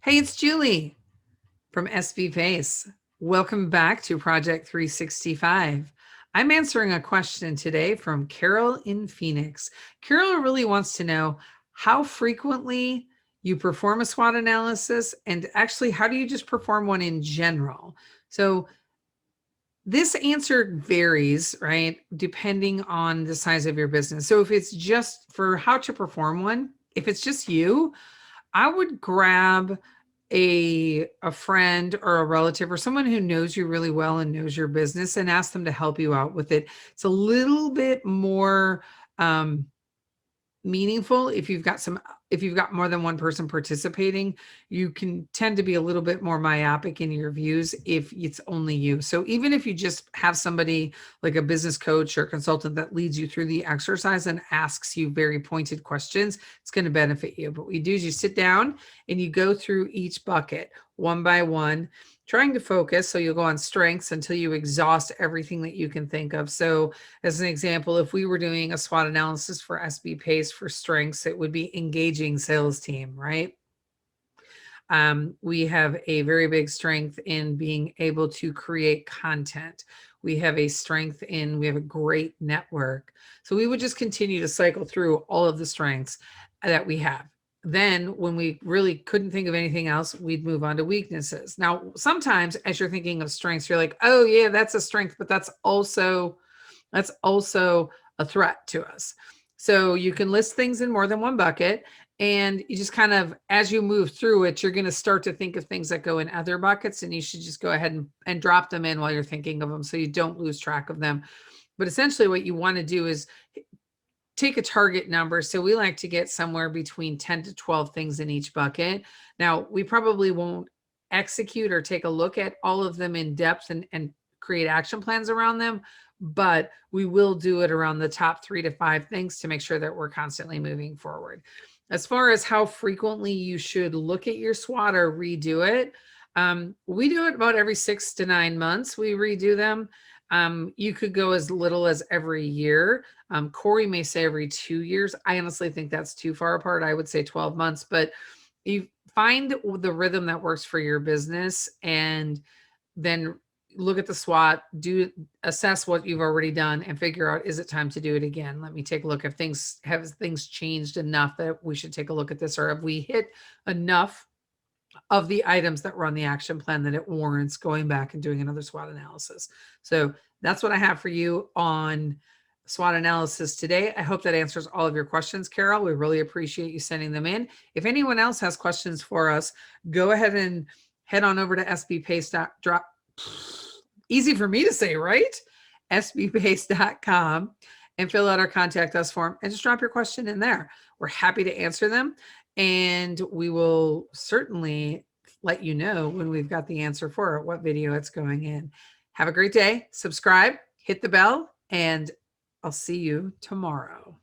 Hey, it's Julie from SB Pace. Welcome back to Project 365. I'm answering a question today from Carol in Phoenix. Carol really wants to know how frequently you perform a SWOT analysis, and actually, how do you just perform one in general? So, this answer varies, right, depending on the size of your business. So, if it's just for how to perform one, if it's just you, I would grab a friend or a relative or someone who knows you really well and knows your business and ask them to help you out with it. It's a little bit more meaningful if you've got more than one person participating. You can tend to be a little bit more myopic in your views if it's only you. So even if you just have somebody like a business coach or consultant that leads you through the exercise and asks you very pointed questions, it's going to benefit you. But what you do is you sit down and you go through each bucket one by one, trying to focus. So you'll go on strengths until you exhaust everything that you can think of. So as an example, if we were doing a SWOT analysis for SB Pace for strengths, it would be engaging sales team, right? We have a very big strength in being able to create content. We have a strength in, we have a great network. So we would just continue to cycle through all of the strengths that we have. Then when we really couldn't think of anything else, we'd move on to weaknesses. Now, sometimes as you're thinking of strengths, you're like, oh yeah, that's a strength, but that's also a threat to us. So you can list things in more than one bucket, and you just kind of, as you move through it, you're going to start to think of things that go in other buckets, and you should just go ahead and drop them in while you're thinking of them so you don't lose track of them. But essentially what you want to do is take a target number. So we like to get somewhere between 10 to 12 things in each bucket. Now, we probably won't execute or take a look at all of them in depth and create action plans around them, but we will do it around the top 3 to 5 things to make sure that we're constantly moving forward. As far as how frequently you should look at your SWOT or redo it, we do it about every 6 to 9 months. We redo them. You could go as little as every year. Corey may say every 2 years. I honestly think that's too far apart. I would say 12 months, but you find the rhythm that works for your business and then look at the SWOT, assess what you've already done and figure out, is it time to do it again? Let me take a look. Have things changed enough that we should take a look at this, or have we hit enough of the items that were on the action plan that it warrants going back and doing another SWOT analysis? So that's what I have for you on SWOT analysis today. I hope that answers all of your questions, Carol. We really appreciate you sending them in. If anyone else has questions for us, go ahead and head on over to sbpace.drop. Easy for me to say, right? sbpace.com and fill out our contact us form and just drop your question in there. We're happy to answer them. And we will certainly let you know when we've got the answer for it, what video it's going in. Have a great day. Subscribe, hit the bell, and I'll see you tomorrow.